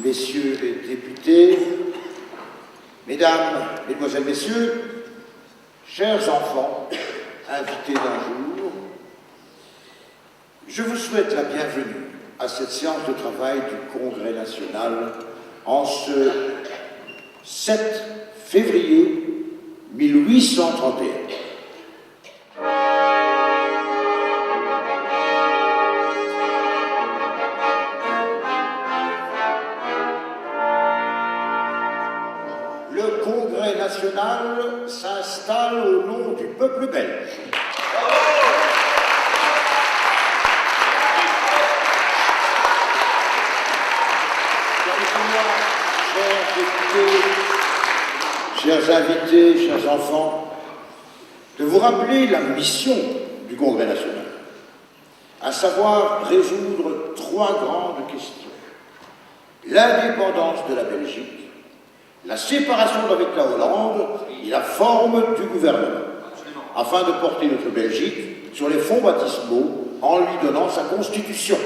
messieurs les députés, mesdames, mesdemoiselles, messieurs, chers enfants, invités d'un jour, je vous souhaite la bienvenue à cette séance de travail du Congrès national en ce 7 février 1831. Le Congrès national s'installe au nom du peuple belge. Chers invités, chers enfants, de vous rappeler la mission du Congrès national, à savoir résoudre 3 grandes questions. L'indépendance de la Belgique, la séparation d'avec la Hollande et la forme du gouvernement, afin de porter notre Belgique sur les fonds baptismaux en lui donnant sa constitution.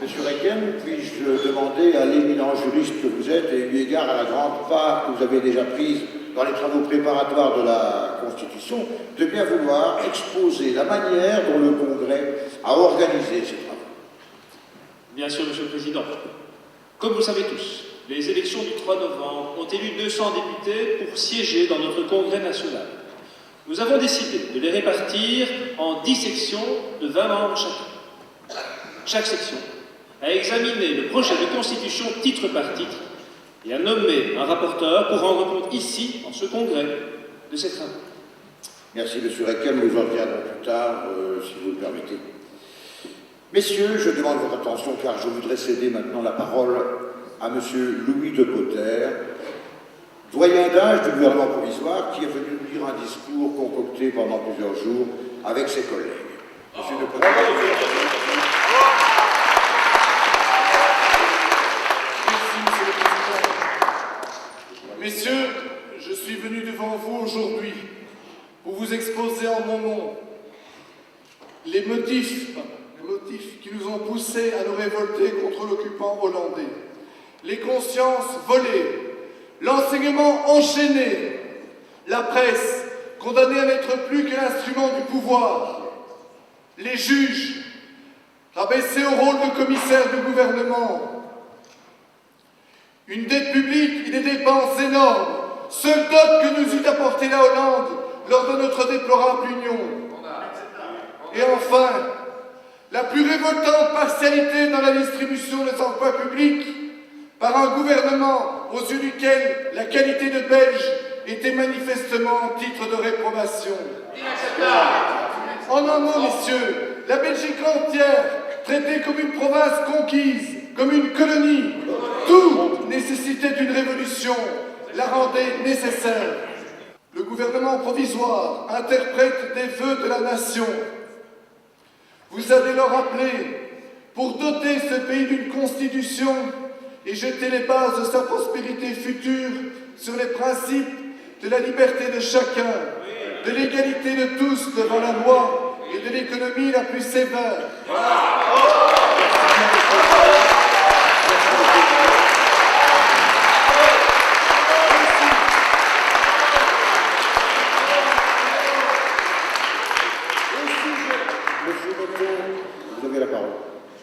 Monsieur Recken, puis-je demander à l'éminent juriste que vous êtes, et eu égard à la grande part que vous avez déjà prise dans les travaux préparatoires de la Constitution, de bien vouloir exposer la manière dont le Congrès a organisé ces travaux. Bien sûr, Monsieur le Président. Comme vous le savez tous, les élections du 3 novembre ont élu 200 députés pour siéger dans notre Congrès national. Nous avons décidé de les répartir en 10 sections de 20 membres chacune. Chaque section a examiné le projet de constitution titre par titre et a nommé un rapporteur pour rendre compte ici, en ce congrès, de ces travaux. Merci, Monsieur Recken, nous en reviendrons plus tard, si vous le permettez. Messieurs, je demande votre attention car je voudrais céder maintenant la parole à Monsieur Louis de Potter, doyen d'âge du gouvernement provisoire, qui est venu nous dire un discours concocté pendant plusieurs jours avec ses collègues. Monsieur de Potter. Messieurs, je suis venu devant vous aujourd'hui pour vous exposer en mon nom les motifs qui nous ont poussés à nous révolter contre l'occupant hollandais. Les consciences volées, l'enseignement enchaîné, la presse condamnée à n'être plus que l'instrument du pouvoir, les juges rabaissés au rôle de commissaire du gouvernement, une dette publique et des dépenses énormes, seul dot que nous eût apporté la Hollande lors de notre déplorable union. Et enfin, la plus révoltante partialité dans la distribution des emplois publics par un gouvernement aux yeux duquel la qualité de Belge était manifestement en titre de réprobation. En un mot, messieurs, la Belgique entière, traitée comme une province conquise, comme une colonie, tout nécessitait une révolution, la rendait nécessaire. Le gouvernement provisoire interprète des vœux de la nation. Vous allez leur rappeler, pour doter ce pays d'une constitution et jeter les bases de sa prospérité future sur les principes de la liberté de chacun, de l'égalité de tous devant la loi et de l'économie la plus sévère.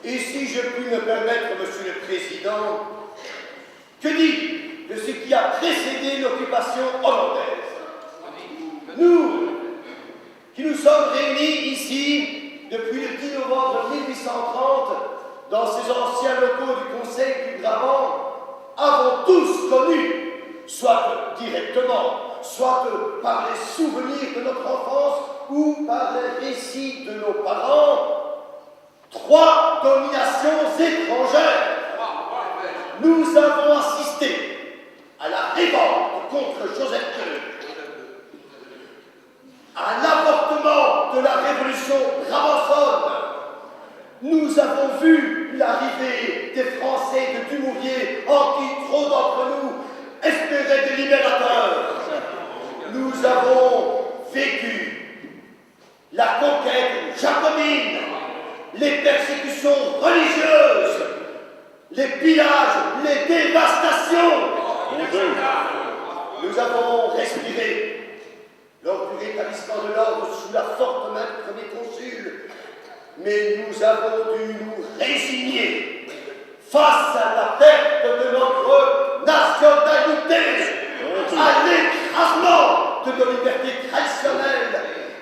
Et si je puis me permettre, Monsieur le Président, que dire de ce qui a précédé l'occupation hollandaise? Nous, qui nous sommes réunis ici depuis le 10 novembre 1830 dans ces anciens locaux du Conseil du Brabant, avons tous connu, soit directement, soit par les souvenirs de notre enfance ou par les récits de nos parents, 3 dominations étrangères. Nous avons assisté à la révolte contre Joseph II, à l'avortement de la révolution brabançonne. Nous avons vu l'arrivée des Français de Dumouriez, en qui trop d'entre nous espéraient des libérateurs. Nous avons vécu la conquête jacobine, les persécutions religieuses, les pillages, les dévastations. Nous avons respiré lors du rétablissement de l'ordre sous la forte main du premier consul, mais nous avons dû nous résigner face à la perte de notre nationalité, à l'écrasement de nos libertés traditionnelles,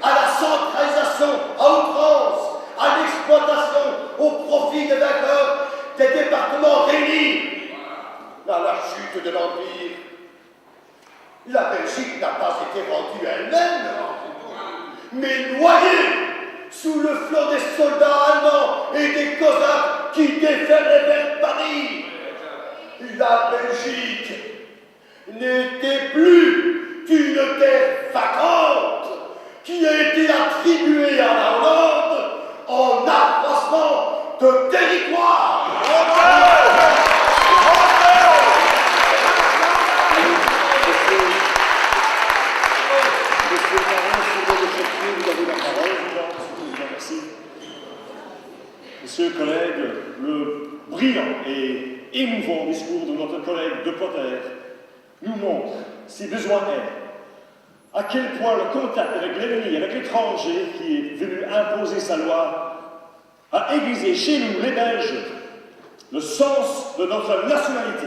à la centralisation à outrance, à l'exploitation au profit des vainqueurs des départements réunis, à la chute de l'Empire. La Belgique n'a pas été rendue elle-même, mais noyée sous le flot des soldats allemands et des cosaques qui déferlaient vers Paris. La Belgique n'était plus qu'une terre vacante qui a été attribuée à la Hollande en accroissement de territoire. Messieurs les collègues, le brillant et émouvant discours de notre collègue de Potter nous montre, si besoin est, à quel point le contact avec l'ennemi, avec l'étranger qui est venu imposer sa loi, a aiguisé chez nous, les Belges, le sens de notre nationalité.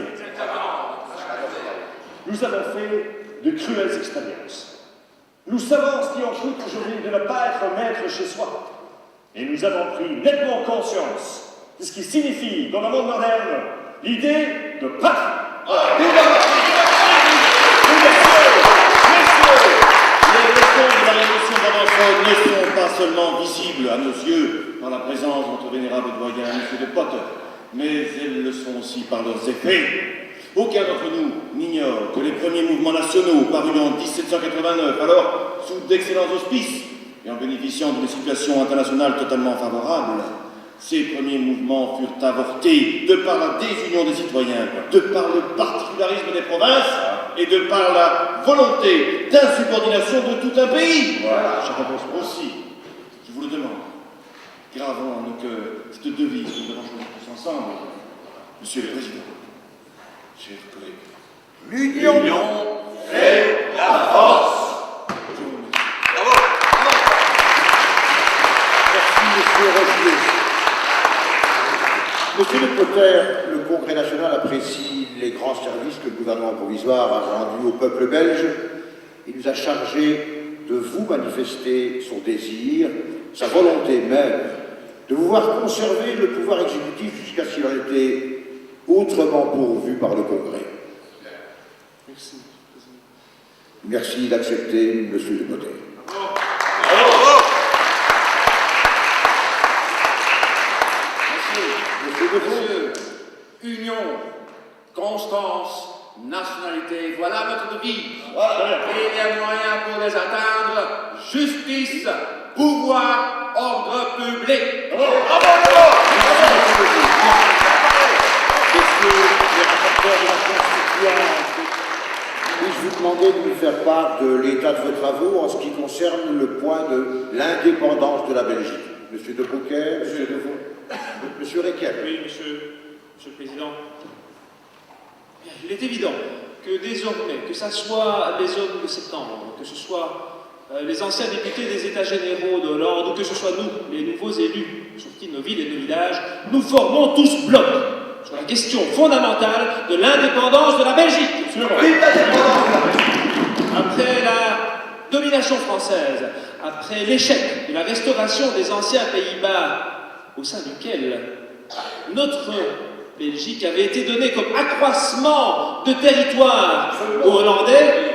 Nous avons fait de cruelles expériences. Nous savons ce qui en coûte aujourd'hui de ne pas être maître chez soi. Et nous avons pris nettement conscience de ce qui signifie, dans le monde moderne, l'idée de patrie. Les leçons de la révolution d'Avançon ne sont pas seulement visibles à nos yeux par la présence de notre vénérable doyen, M. de Potter, mais elles le sont aussi par leurs effets. Aucun d'entre nous n'ignore que les premiers mouvements nationaux parus en 1789, alors sous d'excellents auspices et en bénéficiant d'une situation internationale totalement favorable, ces premiers mouvements furent avortés de par la désunion des citoyens, de par le particularisme des provinces et de par la volonté d'insubordination de tout un pays. Voilà, je réponds aussi. Je vous le demande, gravons en nos cœurs cette devise que nous devons choisir tous ensemble. Monsieur le Président, chers collègues, l'union fait la force. Monsieur le Potter, le Congrès national apprécie les grands services que le gouvernement provisoire a rendus au peuple belge. Il nous a chargé de vous manifester son désir, sa volonté même, de vous voir conserver le pouvoir exécutif jusqu'à ce qu'il en était autrement pourvu par le Congrès. Merci. Merci d'accepter, Monsieur le Potter. Monsieur, union, constance, nationalité, voilà notre devise. Et les moyens pour les atteindre, justice, pouvoir, ordre public. Messieurs les rapporteurs de la Constituante, puis-je vous demander de nous faire part de l'état de vos travaux en ce qui concerne le point de l'indépendance de la Belgique. Monsieur de Brouquet, Monsieur Devaux, Monsieur Requier. Oui, monsieur le Président. Il est évident que désormais, que ce soit les hommes de septembre, que ce soit les anciens députés des États généraux de Hollande, ou que ce soit nous, les nouveaux élus, sortis de nos villes et de nos villages, nous formons tous bloc sur la question fondamentale de l'indépendance de la Belgique. Après la domination française, après l'échec de la restauration des anciens Pays-Bas, au sein duquel notre Belgique avait été donnée comme accroissement de territoire aux Hollandais,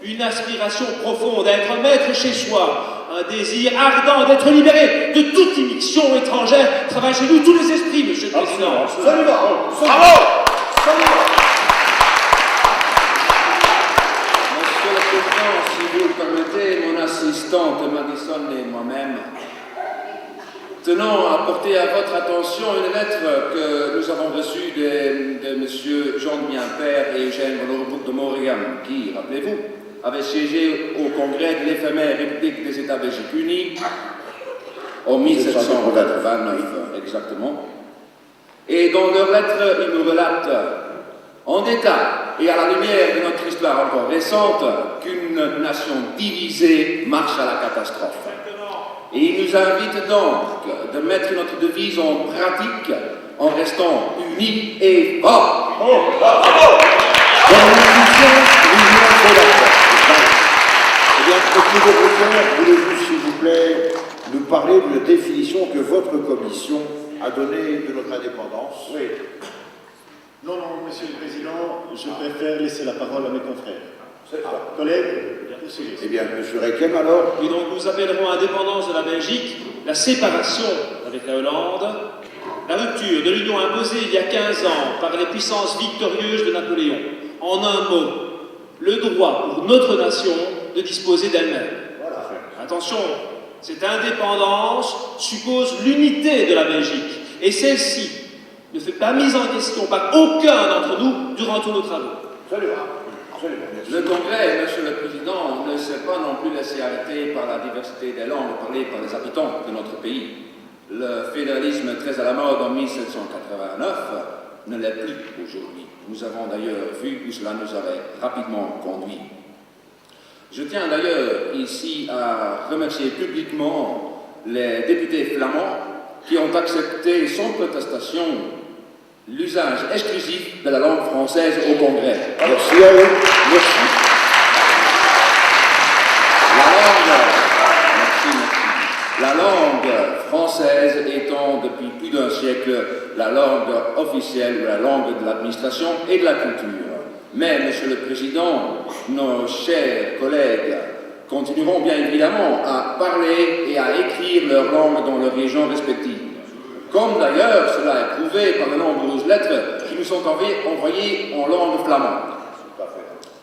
une aspiration profonde à être maître chez soi, un désir ardent d'être libéré de toute immixtion étrangère travaille chez nous tous les esprits, Monsieur le Président. Absolument. Bravo. Monsieur le Président, si vous le permettez, mon assistante Madison et moi-même tenons à porter à votre attention une lettre que nous avons reçue de M. Jean de Bienpère et Eugène Honorable de Mauriam, qui, rappelez-vous, avait siégé au congrès de l'éphémère République des États Belgiques Unis en 1789, exactement. Et dans leur lettre, ils nous relatent en détail et à la lumière de notre histoire encore récente qu'une nation divisée marche à la catastrophe. Et ils nous invitent donc de mettre notre devise en pratique en restant unis et forts. Eh bien, monsieur le professeur, voulez-vous, s'il vous plaît, nous parler de la définition que votre commission a donnée de notre indépendance? Oui. Non, non, Monsieur le Président, je préfère laisser la parole à mes confrères. Collègues, poursuivez. Eh bien, monsieur Requem, alors? Et donc nous appellerons indépendance de la Belgique la séparation avec la Hollande, la rupture de l'union imposée il y a 15 ans par les puissances victorieuses de Napoléon. En un mot, le droit pour notre nation de disposer d'elle-même. Voilà. Attention, cette indépendance suppose l'unité de la Belgique, et celle-ci ne fait pas mise en question par aucun d'entre nous durant tous nos travaux. Le Congrès, Monsieur le Président, ne s'est pas non plus laissé arrêter par la diversité des langues parlées par les habitants de notre pays. Le fédéralisme très à la mode en 1789 ne l'est plus aujourd'hui. Nous avons d'ailleurs vu où cela nous avait rapidement conduit. Je tiens d'ailleurs ici à remercier publiquement les députés flamands qui ont accepté sans protestation l'usage exclusif de la langue française au Congrès. Merci à eux. Merci. La langue française étant depuis plus d'un siècle la langue officielle, la langue de l'administration et de la culture. Mais, Monsieur le Président, nos chers collègues continueront bien évidemment à parler et à écrire leur langue dans leurs régions respectives. Comme d'ailleurs cela est prouvé par de nombreuses lettres qui nous sont envoyées en langue flamande.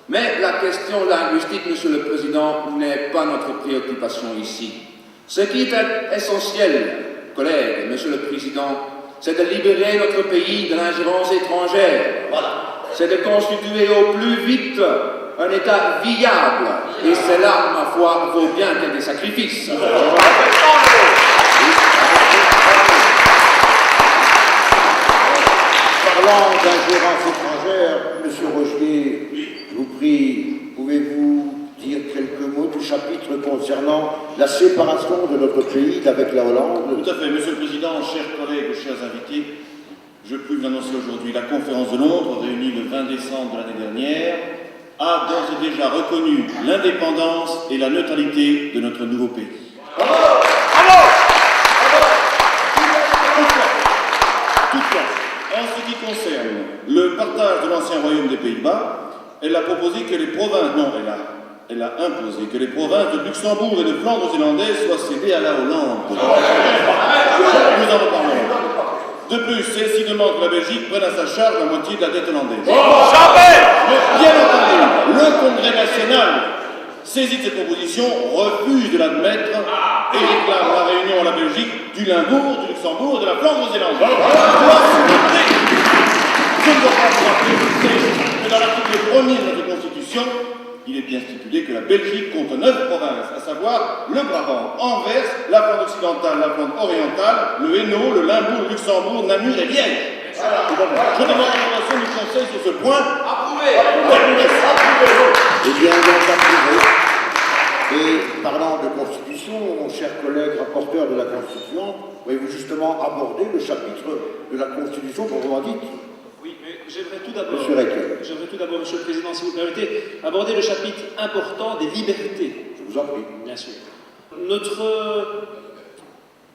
Mais la question linguistique, Monsieur le Président, n'est pas notre préoccupation ici. Ce qui est essentiel, collègues, Monsieur le Président, c'est de libérer notre pays de l'ingérence étrangère. C'est de constituer au plus vite un État viable. Et cela, ma foi, vaut bien qu'il y ait des sacrifices. Parlant d'ingérence étrangère, monsieur Rogier, je vous prie, pouvez-vous dire quelques mots du chapitre concernant la séparation de notre pays d'avec la Hollande? Tout à fait, Monsieur le Président, chers collègues, chers invités, je puis vous annoncer aujourd'hui la conférence de Londres, réunie le 20 décembre de l'année dernière, a d'ores et déjà reconnu l'indépendance et la neutralité de notre nouveau pays. Toutefois, en ce qui concerne le partage de l'ancien royaume des Pays-Bas, elle a proposé que les provinces, non, elle a imposé que les provinces de Luxembourg et de Flandre zélandaise soient cédées à la Hollande. Nous en reparlerons. De plus, celle-ci demande que la Belgique prenne à sa charge la moitié de la dette hollandaise. Mais bien entendu, le Congrès national, saisi de cette proposition, refuse de l'admettre et réclame la réunion à la Belgique du Limbourg, du Luxembourg et de la Flandre zélandaise. Je ne dois pas vous rappeler, que dans l'article 1er de notre Constitution, il est bien stipulé que la Belgique compte 9 provinces, à savoir le Brabant, Anvers, la Flandre occidentale, la Flandre orientale, le Hainaut, le Limbourg, le Luxembourg, Namur et Liège. Je demande l'approbation du Conseil sur ce point. Eh bien, donc, approuvé. Et parlant de Constitution, mon cher collègue rapporteur de la Constitution, pouvez-vous justement aborder le chapitre de la Constitution proprement dite? Oui, mais j'aimerais tout d'abord, Monsieur le Président, si vous permettez, aborder le chapitre important des libertés. Je vous en prie. Bien sûr. Notre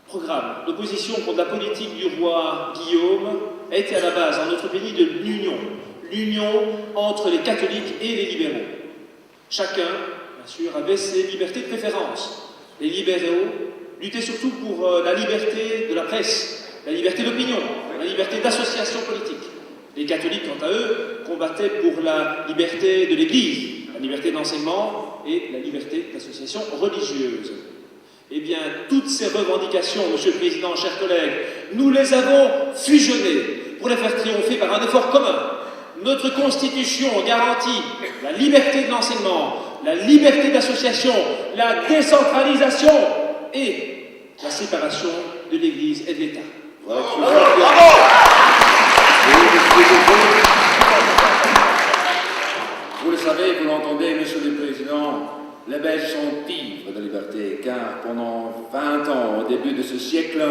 programme d'opposition contre la politique du roi Guillaume a été à la base dans notre pays de l'union entre les catholiques et les libéraux. Chacun, bien sûr, avait ses libertés de préférence. Les libéraux luttaient surtout pour la liberté de la presse, la liberté d'opinion, la liberté d'association politique. Les catholiques, quant à eux, combattaient pour la liberté de l'Église, la liberté d'enseignement et la liberté d'association religieuse. Eh bien, toutes ces revendications, Monsieur le Président, chers collègues, nous les avons fusionnées pour les faire triompher par un effort commun. Notre Constitution garantit la liberté de l'enseignement, la liberté d'association, la décentralisation et la séparation de l'Église et de l'État. Voilà, Vous le savez, vous l'entendez, Monsieur le Président, les Belges sont ivres de liberté, car pendant 20 ans, au début de ce siècle,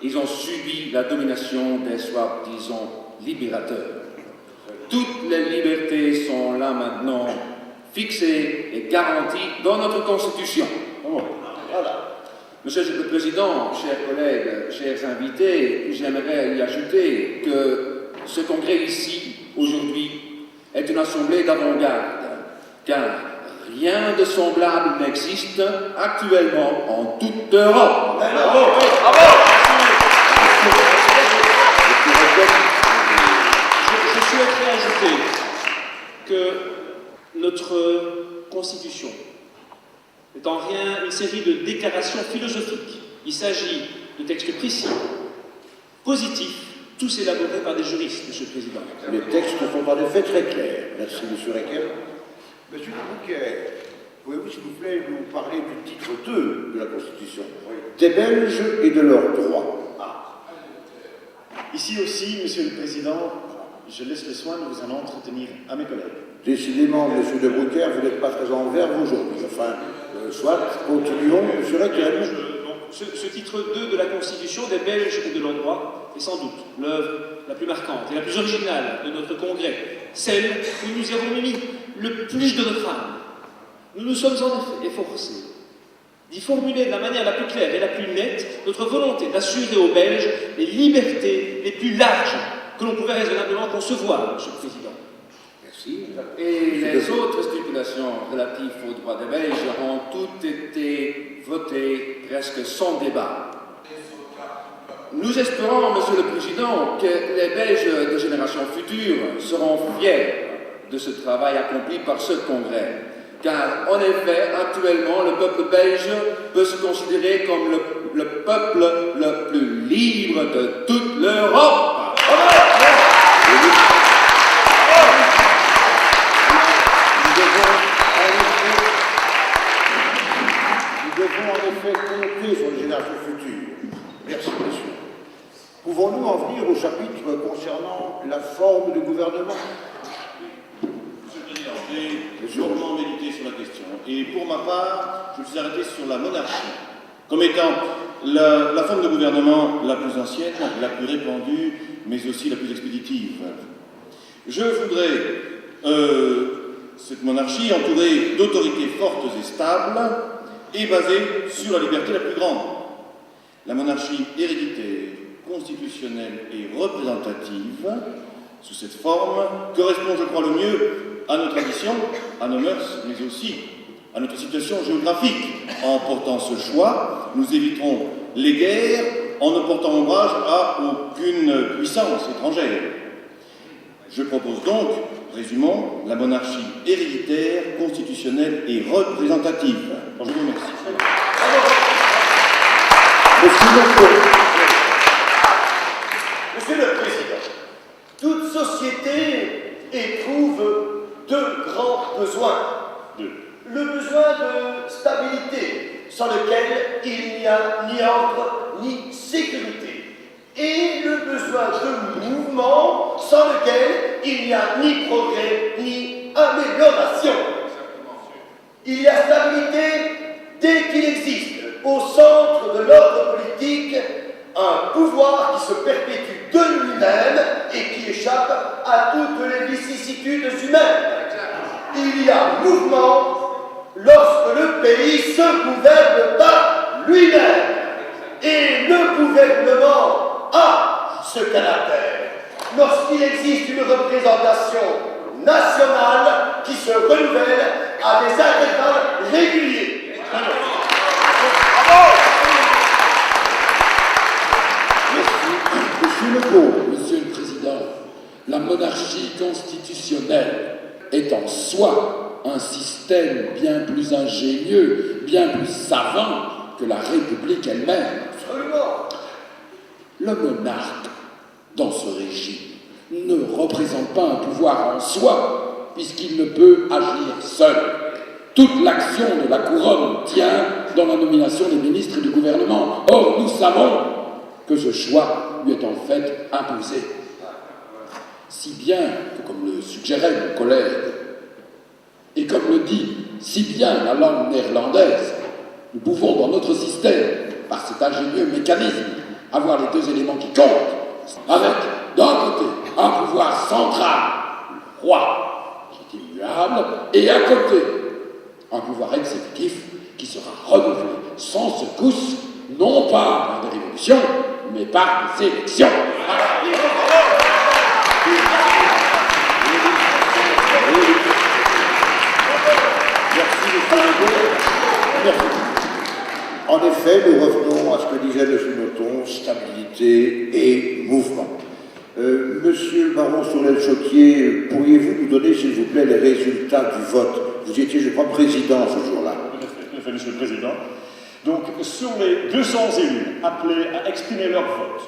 ils ont subi la domination des soi-disant libérateurs. Toutes les libertés sont là maintenant, fixées et garanties dans notre Constitution. Monsieur le Président, chers collègues, chers invités, j'aimerais y ajouter que ce congrès ici, aujourd'hui, est une assemblée d'avant-garde, car rien de semblable n'existe actuellement en toute Europe. Je souhaiterais ajouter que notre Constitution n'est en rien une série de déclarations philosophiques. Il s'agit de textes précis, positifs, tous élaborés par des juristes, Monsieur le Président. Les textes sont en effet très clairs. Merci, Monsieur Requel. Monsieur Bouquet, pouvez-vous, s'il vous plaît, nous parler du titre 2 de la Constitution, des Belges et de leurs droits? Ici aussi, Monsieur le Président, je laisse le soin de vous en entretenir à mes collègues. Décidément, Monsieur de Brouckère, vous n'êtes pas très en verve aujourd'hui. Enfin, soit, continuons, Monsieur Requel. Ce titre 2 de la Constitution des Belges et de leurs droits est sans doute l'œuvre la plus marquante et la plus originale de notre congrès, celle où nous y avons mis le plus de notre âme. Nous nous sommes en effet efforcés d'y formuler de la manière la plus claire et la plus nette notre volonté d'assurer aux Belges les libertés les plus larges que l'on pouvait raisonnablement concevoir, Monsieur le Président. Merci. Et les autres stipulations relatives aux droits des Belges ont toutes été votées presque sans débat. Nous espérons, Monsieur le Président, que les Belges de génération future seront fiers de ce travail accompli par ce congrès. Car, en effet, actuellement, le peuple belge peut se considérer comme le peuple le plus libre de toute l'Europe. Nous devons en effet compter sur les générations futures. Merci, messieurs. Pouvons-nous en venir au chapitre concernant la forme de gouvernement? Monsieur le Président, j'ai longuement médité sur la question. Et pour ma part, je me suis arrêté sur la monarchie, comme étant la forme de gouvernement la plus ancienne, la plus répandue, mais aussi la plus expéditive. Je voudrais cette monarchie entourée d'autorités fortes et stables et basée sur la liberté la plus grande. La monarchie héréditaire, constitutionnelle et représentative, sous cette forme, correspond, je crois, le mieux à nos traditions, à nos mœurs, mais aussi à notre situation géographique. En portant ce choix, nous éviterons les guerres en ne portant ombrage à aucune puissance étrangère. Je propose donc, résumons, la monarchie héréditaire, constitutionnelle et représentative. Je vous remercie. Monsieur le Président, toute société éprouve deux grands besoins. Le besoin de stabilité, sans lequel il n'y a ni ordre ni sécurité, et le besoin de mouvement, sans lequel il n'y a ni progrès ni amélioration. Il y a stabilité dès qu'il existe, au centre de l'ordre politique, un pouvoir qui se perpétue de lui-même et qui échappe à toutes les vicissitudes humaines. Il y a mouvement lorsque le pays se gouverne par lui-même. Et le gouvernement a ce caractère lorsqu'il existe une représentation nationale qui se renouvelle à des intervalles réguliers. Monsieur le Président, la monarchie constitutionnelle est en soi un système bien plus ingénieux, bien plus savant que la République elle-même. Absolument. Le monarque, dans ce régime, ne représente pas un pouvoir en soi, puisqu'il ne peut agir seul. Toute l'action de la couronne tient dans la nomination des ministres et du gouvernement. Or, nous savons que ce choix lui est en fait imposé. si bien que, comme le suggérait mon collègue, et comme le dit si bien la langue néerlandaise, nous pouvons dans notre système, par cet ingénieux mécanisme, avoir les deux éléments qui comptent, avec, d'un côté, un pouvoir central, le roi, qui est immuable, et à côté, un pouvoir exécutif qui sera renouvelé sans secousse, non pas par des révolutions, mais par des élections. Merci, M. Legault. Merci. En effet, nous revenons à ce que disait M. Nothomb, stabilité et mouvement. Monsieur le baron Sourel-Choquier, pourriez-vous nous donner, s'il vous plaît, les résultats du vote? Vous étiez, je crois, président ce jour-là. Tout à fait, Monsieur le Président. Donc, sur les 200 élus appelés à exprimer leur vote,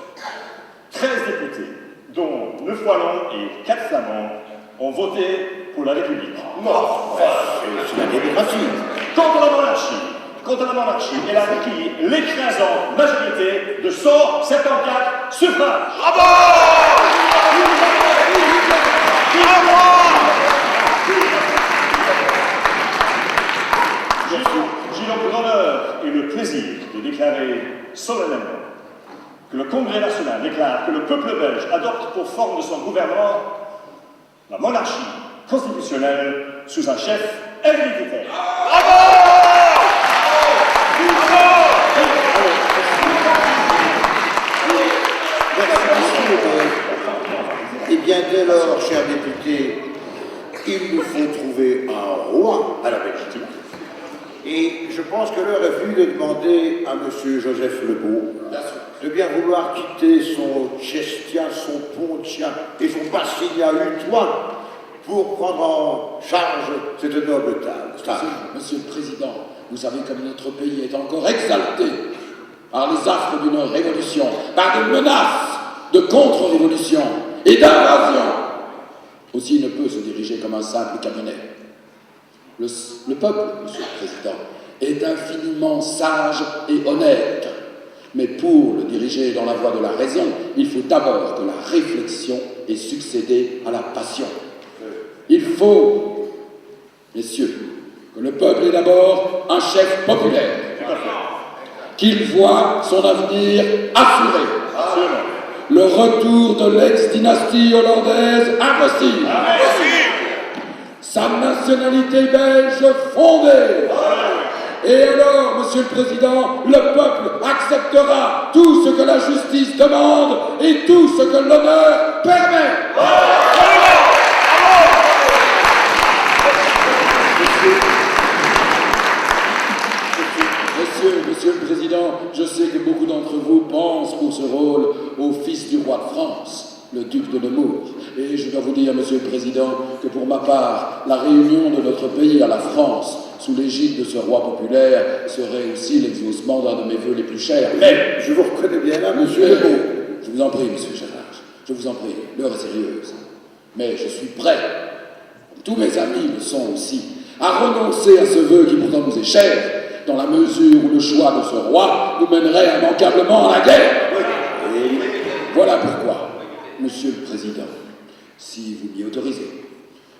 13 députés, dont 9 Wallons et 4 Flamands, ont voté pour la République. C'est la démocratie. Quant à la monarchie, elle a recueilli l'écrasante majorité de 174 suffrages. J'ai donc l'honneur et le plaisir de déclarer solennellement que le Congrès national déclare que le peuple belge adopte pour forme de son gouvernement la monarchie constitutionnelle sous un chef héréditaire. Eh bien, dès lors, chers députés, il nous faut trouver un roi à la Belgique. Et je pense que l'heure est venue de demander à M. Joseph Lebeau de bien vouloir quitter son Chestia, son Pontia et son Bassigna Utois pour prendre en charge cette noble tâche. Monsieur le Président, vous savez comme notre pays est encore exalté par les affres d'une révolution, par des menaces de contre-révolution et d'invasion. Aussi, il ne peut se diriger comme un simple cabinet. Le peuple, Monsieur le Président, est infiniment sage et honnête. Mais pour le diriger dans la voie de la raison, il faut d'abord que la réflexion ait succédé à la passion. Il faut, messieurs, que le peuple ait d'abord un chef populaire, qu'il voit son avenir assuré. Le retour de l'ex-dynastie hollandaise impossible. Sa nationalité belge fondée. Et alors, Monsieur le Président, le peuple acceptera tout ce que la justice demande et tout ce que l'honneur permet. Monsieur le Président, je sais que beaucoup d'entre vous pensent pour ce rôle au fils du roi de France, le duc de Nemours. Et je dois vous dire, Monsieur le Président, que pour ma part, la réunion de notre pays à la France, sous l'égide de ce roi populaire, serait aussi l'exaucement d'un de mes vœux les plus chers. Mais je vous reconnais bien là, Monsieur Lebeau. Je vous en prie, Monsieur Gérard, je vous en prie, l'heure est sérieuse. Mais je suis prêt, tous mes amis le sont aussi, à renoncer à ce vœu qui pourtant nous est cher, dans la mesure où le choix de ce roi nous mènerait immanquablement à la guerre. Voilà pourquoi, Monsieur le Président, si vous m'y autorisez,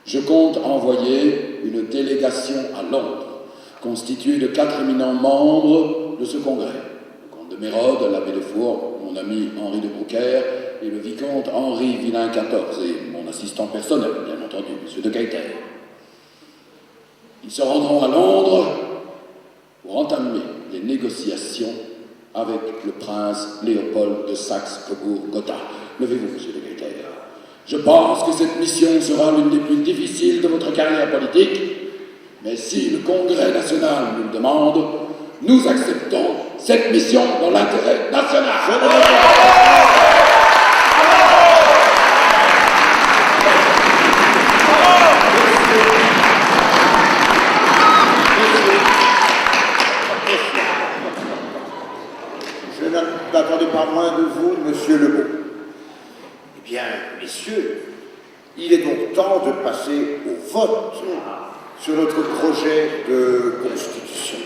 je compte envoyer une délégation à Londres, constituée de 4 éminents membres de ce congrès. Le comte de Mérode, l'abbé de Four, mon ami Henri de Brouckère et le vicomte Henri Villain XIV et mon assistant personnel, bien entendu, M. de Gaëter. Ils se rendront à Londres pour entamer les négociations avec le prince Léopold de Saxe-Cobourg-Gotha. Levez-vous, M. de Gaëter. Je pense que cette mission sera l'une des plus difficiles de votre carrière politique, mais si le Congrès national nous le demande, nous acceptons cette mission dans l'intérêt national. Je n'attendais pas moins de vous, Monsieur Lebeau. Eh bien, messieurs, il est donc temps de passer au vote sur notre projet de Constitution.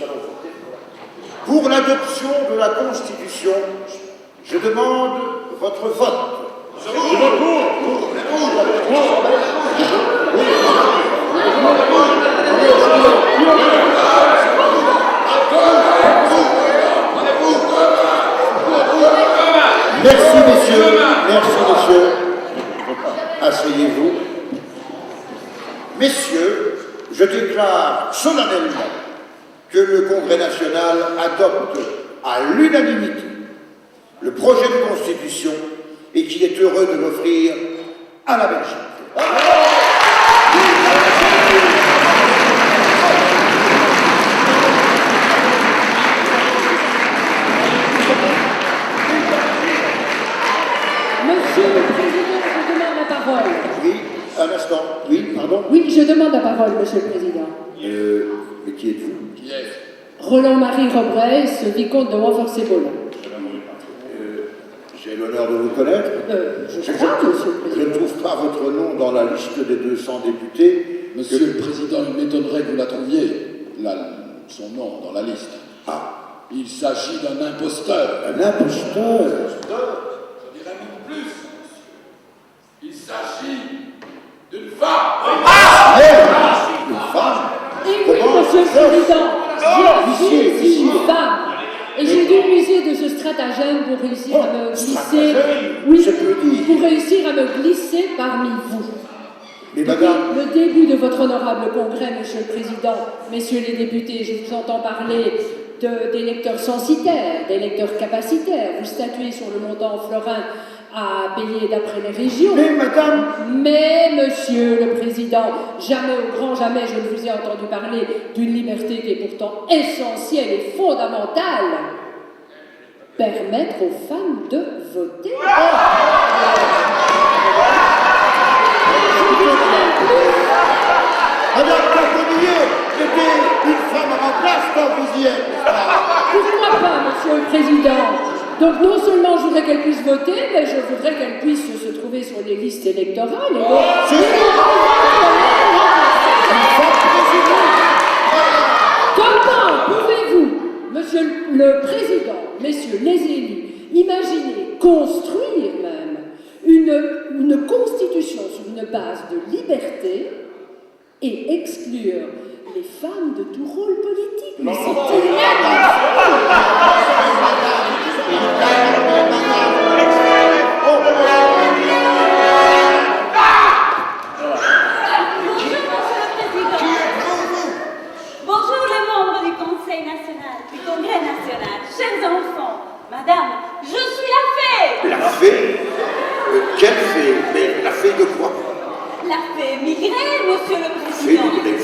Pour l'adoption de la Constitution, je demande votre vote. Merci, messieurs. Merci, messieurs. Asseyez-vous. Messieurs, je déclare solennellement que le Congrès national adopte à l'unanimité le projet de constitution et qu'il est heureux de l'offrir à la Belgique. Monsieur le Président, je demande la parole. Oui, un instant. Oui, pardon. Oui, je demande la parole, Monsieur le Président. Mais qui êtes-vous? Qui est Roland-Marie Robrez, vicomte de Montfort-Cébole. J'ai l'honneur de vous connaître. Je crois, Monsieur le Je Président. ne trouve pas votre nom dans la liste des 200 députés. Monsieur le Président, il m'étonnerait que vous la trouviez, son nom, dans la liste. Ah, Il s'agit d'un imposteur. un imposteur. Je dirais même plus. Il s'agit d'une femme. Une femme. Et oui, Monsieur le Président, je suis une femme. Et j'ai dû user de ce stratagème pour réussir à me glisser. stratagème, Oui, je peux dire. pour réussir à me glisser parmi vous. Mais madame, Le début de votre honorable congrès, Monsieur le Président, messieurs les députés, je vous entends parler d'électeurs censitaires, d'électeurs capacitaires. Vous statuez sur le montant florin à payer d'après les régions. mais madame, Mais, Monsieur le Président, jamais au grand jamais je ne vous ai entendu parler d'une liberté qui est pourtant essentielle et fondamentale. Permettre aux femmes de voter. madame Carbonnier, c'était une femme à ma place quand vous y êtes. Pourquoi pas, Monsieur le Président? Donc non seulement je voudrais qu'elle puisse voter, mais je voudrais qu'elle puisse se trouver sur les listes électorales. Et donc, comment pouvez-vous, Monsieur le Président, messieurs les élus, imaginer construire même une constitution sur une base de liberté et exclure les femmes de tout rôle politique? Mais c'est inadmissible. Bonjour les membres du Conseil national, du Congrès national, chers enfants, madame, je suis la fée. La fée? Quelle fée? Mais la fée de quoi? La fée migrée, monsieur le Fée président. migrée,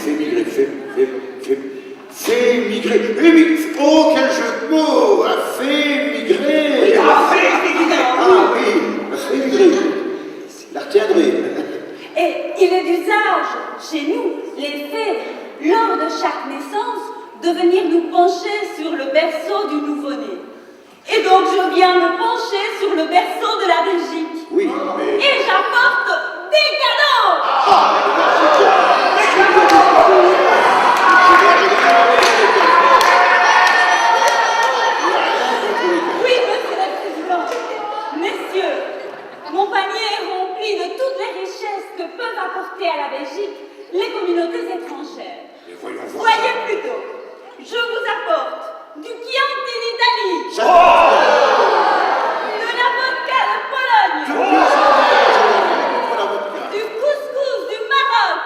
fée migrée. Oh, quel jeu de mots! La fée migrée! La fée migrée. Ah oui, la fée migrée. La retiendrai. Et il est d'usage chez nous, les fées, lors de chaque naissance, de venir nous pencher sur le berceau du nouveau-né. Et donc je viens me pencher sur le berceau de la Belgique. Oui, mais... Et j'apporte des cadeaux. Oui, monsieur le président. Messieurs, mon panier est rempli de toutes les richesses que peuvent apporter à la Belgique les communautés étrangères. Voyez plutôt, je vous apporte du Chianti d'Italie, de la vodka de Pologne, du couscous du Maroc,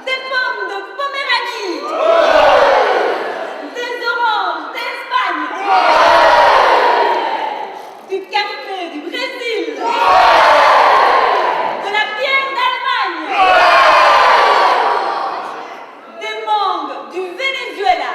des pommes de Poméranie, des oranges d'Espagne, du café du Brésil, de la bière d'Allemagne, des mangues du Venezuela,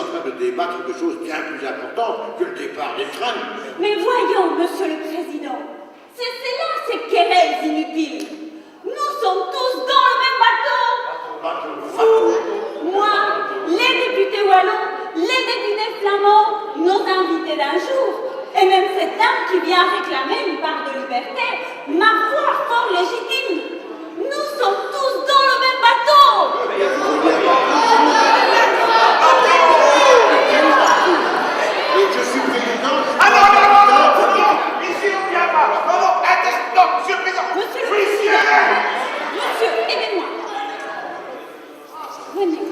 en train de débattre de choses bien plus importantes que le départ des trains. Mais voyons, Monsieur le Président, cessez là ces querelles inutiles. Nous sommes tous dans le même bateau. Vous, moi, les députés wallons, les députés flamands, nos invités d'un jour, et même cette dame qui vient réclamer une part de liberté, ma foi fort légitime. Nous sommes tous dans le même bateau. Et je suis président. Ah non, ici on ne vient pas. Non, monsieur le président. Monsieur, aidez-moi. Venez.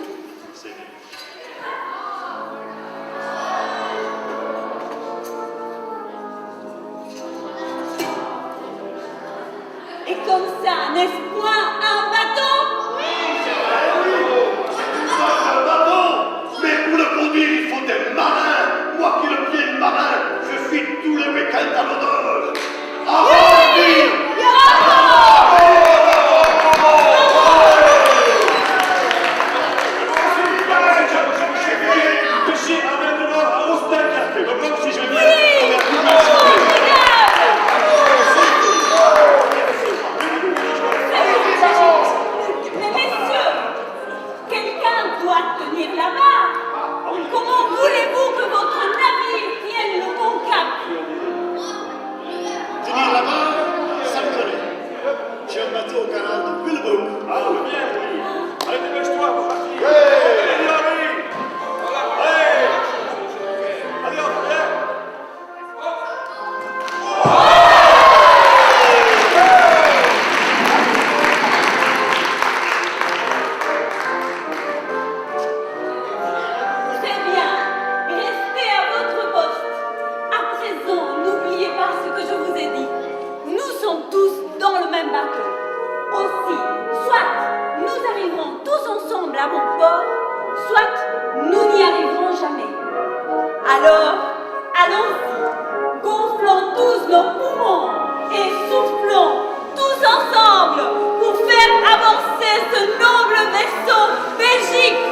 Et comme ça, n'est-ce point un bateau? Un bateau. Mais pour le conduire, il faut des marins. Moi qui le pied de marin, je suis tous les week-ends à l'honneur. Mais messieurs, quelqu'un doit tenir la barre. Comment voulez-vous que votre navire tienne le bon cap? Tenir la barre, ça me connaît. J'ai un bateau au canal de Willebroek. Ah, bien, oui. Allez, dépêche-toi, mon parti. Allez, allez, on vient. Très bien, restez à votre poste. À présent, n'oubliez pas ce que je vous ai dit. Nous sommes tous dans le même bateau. Aussi, soit nous arriverons tous ensemble à bon port, soit nous n'y arriverons jamais. Alors, allons-y, gonflons tous nos poumons et soufflons tous ensemble pour faire avancer ce noble vaisseau Belgique.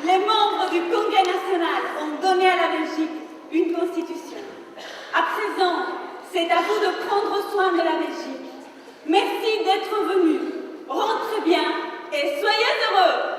Les membres du Congrès national ont donné à la Belgique une constitution. À présent, c'est à vous de prendre soin de la Belgique. Merci d'être venus. Rentrez bien et soyez heureux.